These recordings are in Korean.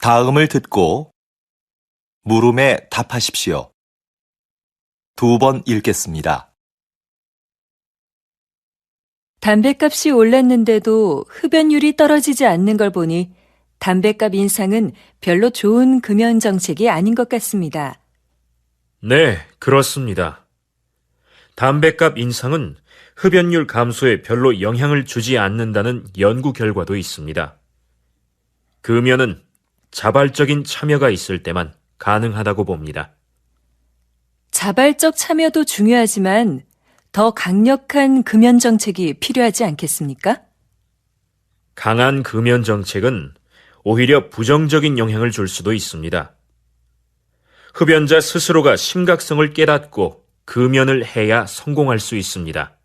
다음을 듣고 물음에 답하십시오. 2번 읽겠습니다. 담뱃값이 올랐는데도 흡연율이 떨어지지 않는 걸 보니 담뱃값 인상은 별로 좋은 금연 정책이 아닌 것 같습니다. 네, 그렇습니다. 담뱃값 인상은 흡연율 감소에 별로 영향을 주지 않는다는 연구 결과도 있습니다. 금연은 자발적인 참여가 있을 때만 가능하다고 봅니다. 자발적 참여도 중요하지만 더 강력한 금연 정책이 필요하지 않겠습니까? 강한 금연 정책은 오히려 부정적인 영향을 줄 수도 있습니다. 흡연자 스스로가 심각성을 깨닫고 금연을 해야 성공할 수 있습니다.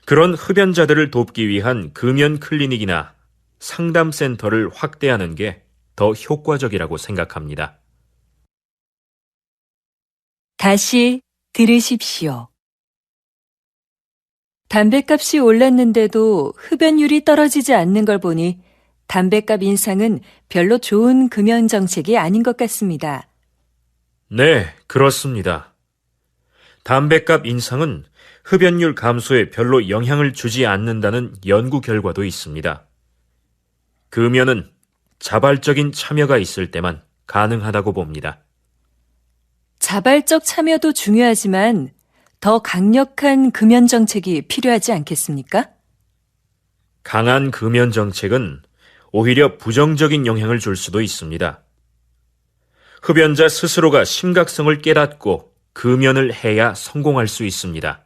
그런 흡연자들을 돕기 위한 금연 클리닉이나 상담센터를 확대하는 게 더 효과적이라고 생각합니다. 다시 들으십시오. 담뱃값이 올랐는데도 흡연율이 떨어지지 않는 걸 보니 담뱃값 인상은 별로 좋은 금연 정책이 아닌 것 같습니다. 네, 그렇습니다. 담뱃값 인상은 흡연율 감소에 별로 영향을 주지 않는다는 연구 결과도 있습니다. 금연은 자발적인 참여가 있을 때만 가능하다고 봅니다. 자발적 참여도 중요하지만 더 강력한 금연 정책이 필요하지 않겠습니까? 강한 금연 정책은 오히려 부정적인 영향을 줄 수도 있습니다. 흡연자 스스로가 심각성을 깨닫고 금연을 해야 성공할 수 있습니다.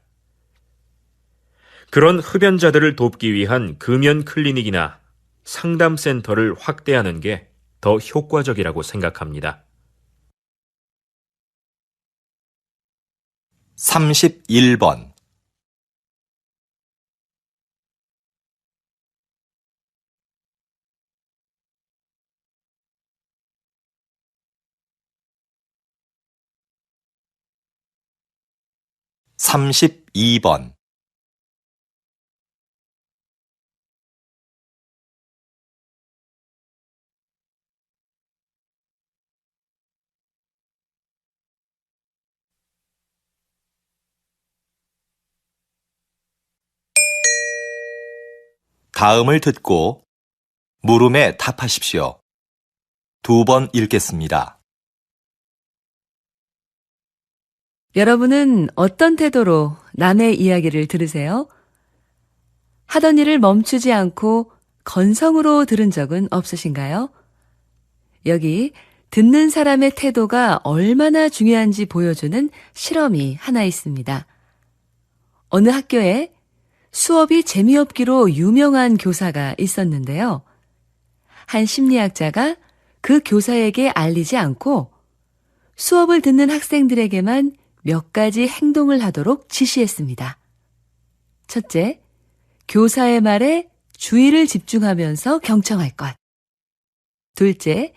그런 흡연자들을 돕기 위한 금연 클리닉이나 상담센터를 확대하는 게 더 효과적이라고 생각합니다. 31번 32번 다음을 듣고 물음에 답하십시오. 2번 읽겠습니다. 여러분은 어떤 태도로 남의 이야기를 들으세요? 하던 일을 멈추지 않고 건성으로 들은 적은 없으신가요? 여기 듣는 사람의 태도가 얼마나 중요한지 보여주는 실험이 하나 있습니다. 어느 학교에 수업이 재미없기로 유명한 교사가 있었는데요. 한 심리학자가 그 교사에게 알리지 않고 수업을 듣는 학생들에게만 몇 가지 행동을 하도록 지시했습니다. 첫째, 교사의 말에 주의를 집중하면서 경청할 것. 둘째,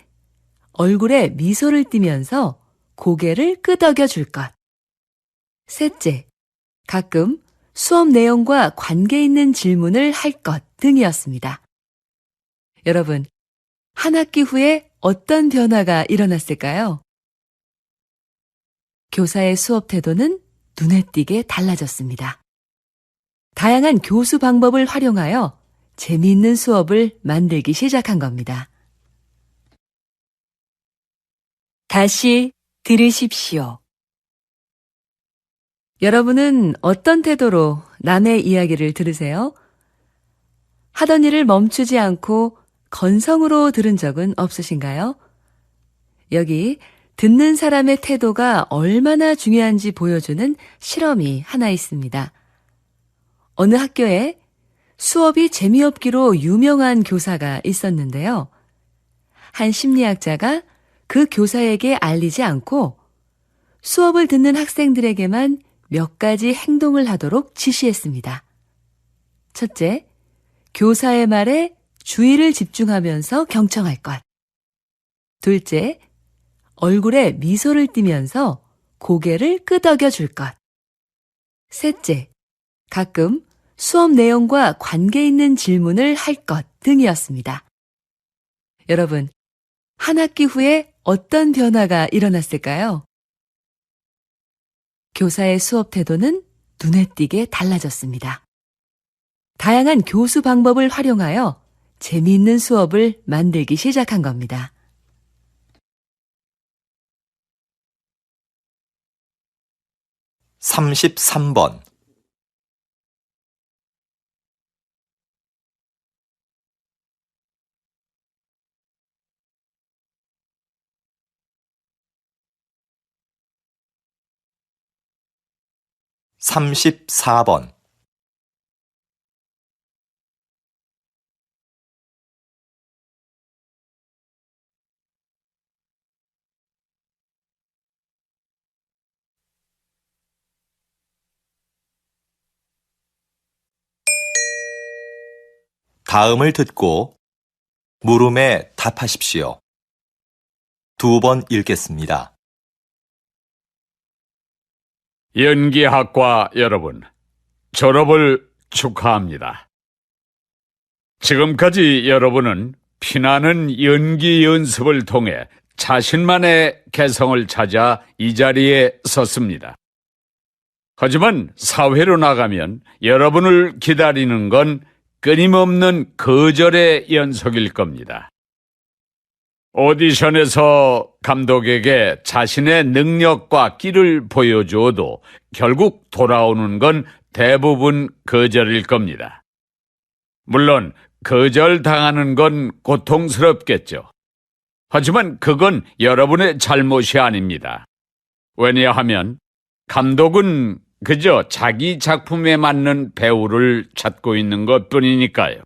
얼굴에 미소를 띠면서 고개를 끄덕여 줄 것. 셋째, 가끔 수업 내용과 관계 있는 질문을 할 것 등이었습니다. 여러분, 한 학기 후에 어떤 변화가 일어났을까요? 교사의 수업 태도는 눈에 띄게 달라졌습니다. 다양한 교수 방법을 활용하여 재미있는 수업을 만들기 시작한 겁니다. 다시 들으십시오. 여러분은 어떤 태도로 남의 이야기를 들으세요? 하던 일을 멈추지 않고 건성으로 들은 적은 없으신가요? 여기 듣는 사람의 태도가 얼마나 중요한지 보여주는 실험이 하나 있습니다. 어느 학교에 수업이 재미없기로 유명한 교사가 있었는데요. 한 심리학자가 그 교사에게 알리지 않고 수업을 듣는 학생들에게만 몇 가지 행동을 하도록 지시했습니다. 첫째, 교사의 말에 주의를 집중하면서 경청할 것. 둘째, 얼굴에 미소를 띠면서 고개를 끄덕여 줄 것. 셋째, 가끔 수업 내용과 관계 있는 질문을 할 것 등이었습니다. 여러분, 한 학기 후에 어떤 변화가 일어났을까요? 교사의 수업 태도는 눈에 띄게 달라졌습니다. 다양한 교수 방법을 활용하여 재미있는 수업을 만들기 시작한 겁니다. 33번 34번 '다음을 듣고 물음에 답하십시오. 2번 읽겠습니다. 연기학과 여러분, 졸업을 축하합니다. 지금까지 여러분은 피나는 연기 연습을 통해 자신만의 개성을 찾아 이 자리에 섰습니다. 하지만 사회로 나가면 여러분을 기다리는 건 끊임없는 거절의 연속일 겁니다. 오디션에서 감독에게 자신의 능력과 끼를 보여줘도 결국 돌아오는 건 대부분 거절일 겁니다. 물론 거절당하는 건 고통스럽겠죠. 하지만 그건 여러분의 잘못이 아닙니다. 왜냐하면 감독은 그저 자기 작품에 맞는 배우를 찾고 있는 것뿐이니까요.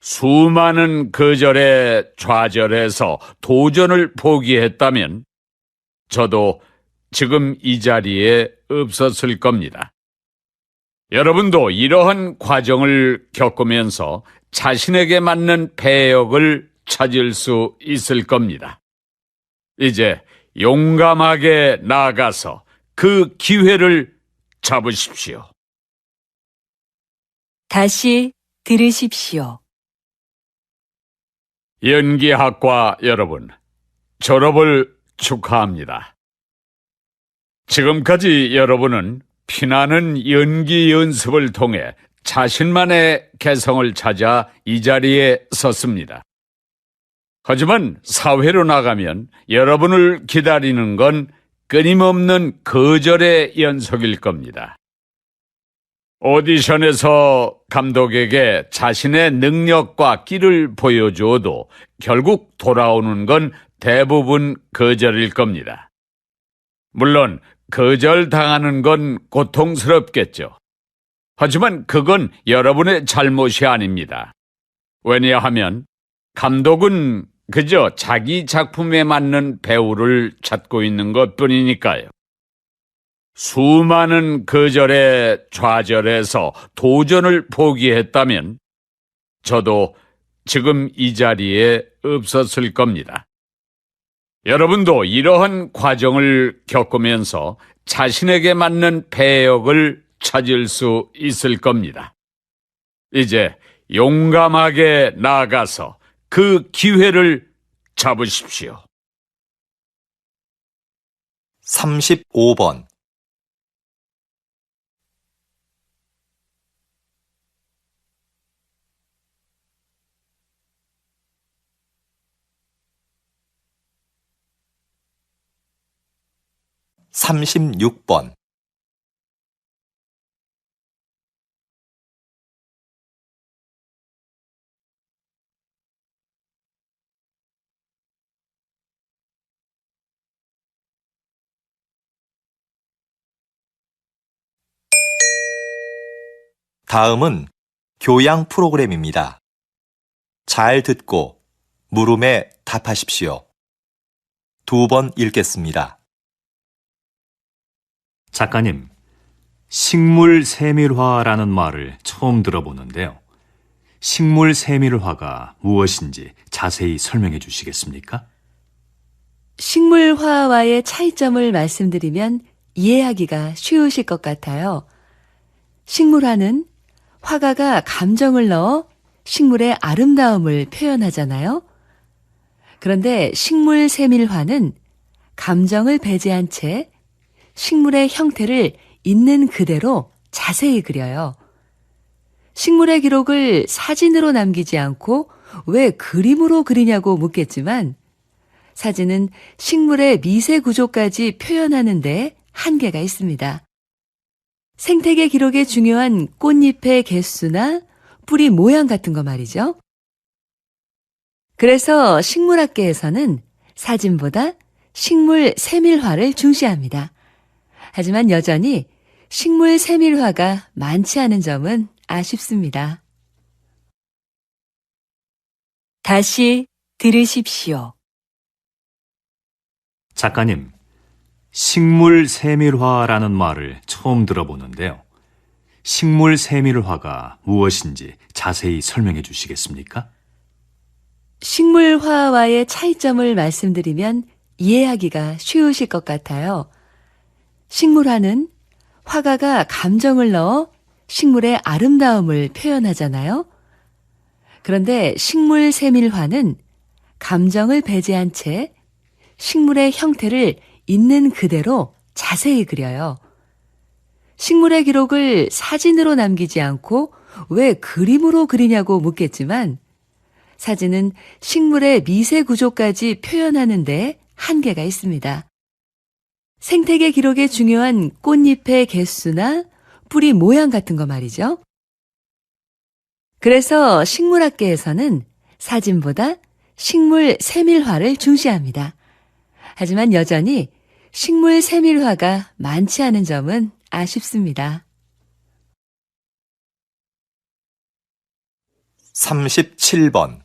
수많은 거절에 좌절해서 도전을 포기했다면 저도 지금 이 자리에 없었을 겁니다. 여러분도 이러한 과정을 겪으면서 자신에게 맞는 배역을 찾을 수 있을 겁니다. 이제 용감하게 나아가서 그 기회를 잡으십시오. 다시 들으십시오. 연기학과 여러분, 졸업을 축하합니다. 지금까지 여러분은 피나는 연기 연습을 통해 자신만의 개성을 찾아 이 자리에 섰습니다. 하지만 사회로 나가면 여러분을 기다리는 건 끊임없는 거절의 연속일 겁니다. 오디션에서 감독에게 자신의 능력과 끼를 보여줘도 결국 돌아오는 건 대부분 거절일 겁니다. 물론 거절당하는 건 고통스럽겠죠. 하지만 그건 여러분의 잘못이 아닙니다. 왜냐하면 감독은 그저 자기 작품에 맞는 배우를 찾고 있는 것뿐이니까요. 수많은 거절에 좌절해서 도전을 포기했다면 저도 지금 이 자리에 없었을 겁니다. 여러분도 이러한 과정을 겪으면서 자신에게 맞는 배역을 찾을 수 있을 겁니다. 이제 용감하게 나아가서 그 기회를 잡으십시오. 35번 36번 '다음은 교양 프로그램입니다. 잘 듣고 물음에 답하십시오. 2번 읽겠습니다. 작가님, 식물 세밀화라는 말을 처음 들어보는데요. 식물 세밀화가 무엇인지 자세히 설명해 주시겠습니까? 식물화와의 차이점을 말씀드리면 이해하기가 쉬우실 것 같아요. 식물화는 화가가 감정을 넣어 식물의 아름다움을 표현하잖아요. 그런데 식물 세밀화는 감정을 배제한 채 식물의 형태를 있는 그대로 자세히 그려요. 식물의 기록을 사진으로 남기지 않고 왜 그림으로 그리냐고 묻겠지만 사진은 식물의 미세 구조까지 표현하는 데 한계가 있습니다. 생태계 기록에 중요한 꽃잎의 개수나 뿌리 모양 같은 거 말이죠. 그래서 식물학계에서는 사진보다 식물 세밀화를 중시합니다. 하지만 여전히 식물 세밀화가 많지 않은 점은 아쉽습니다. 다시 들으십시오. 작가님, 식물 세밀화라는 말을 처음 들어보는데요. 식물 세밀화가 무엇인지 자세히 설명해 주시겠습니까? 식물화와의 차이점을 말씀드리면 이해하기가 쉬우실 것 같아요. 식물화는 화가가 감정을 넣어 식물의 아름다움을 표현하잖아요. 그런데 식물 세밀화는 감정을 배제한 채 식물의 형태를 있는 그대로 자세히 그려요. 식물의 기록을 사진으로 남기지 않고 왜 그림으로 그리냐고 묻겠지만 사진은 식물의 미세 구조까지 표현하는 데 한계가 있습니다. 생태계 기록에 중요한 꽃잎의 개수나 뿌리 모양 같은 거 말이죠. 그래서 식물학계에서는 사진보다 식물 세밀화를 중시합니다. 하지만 여전히 식물 세밀화가 많지 않은 점은 아쉽습니다. 37번.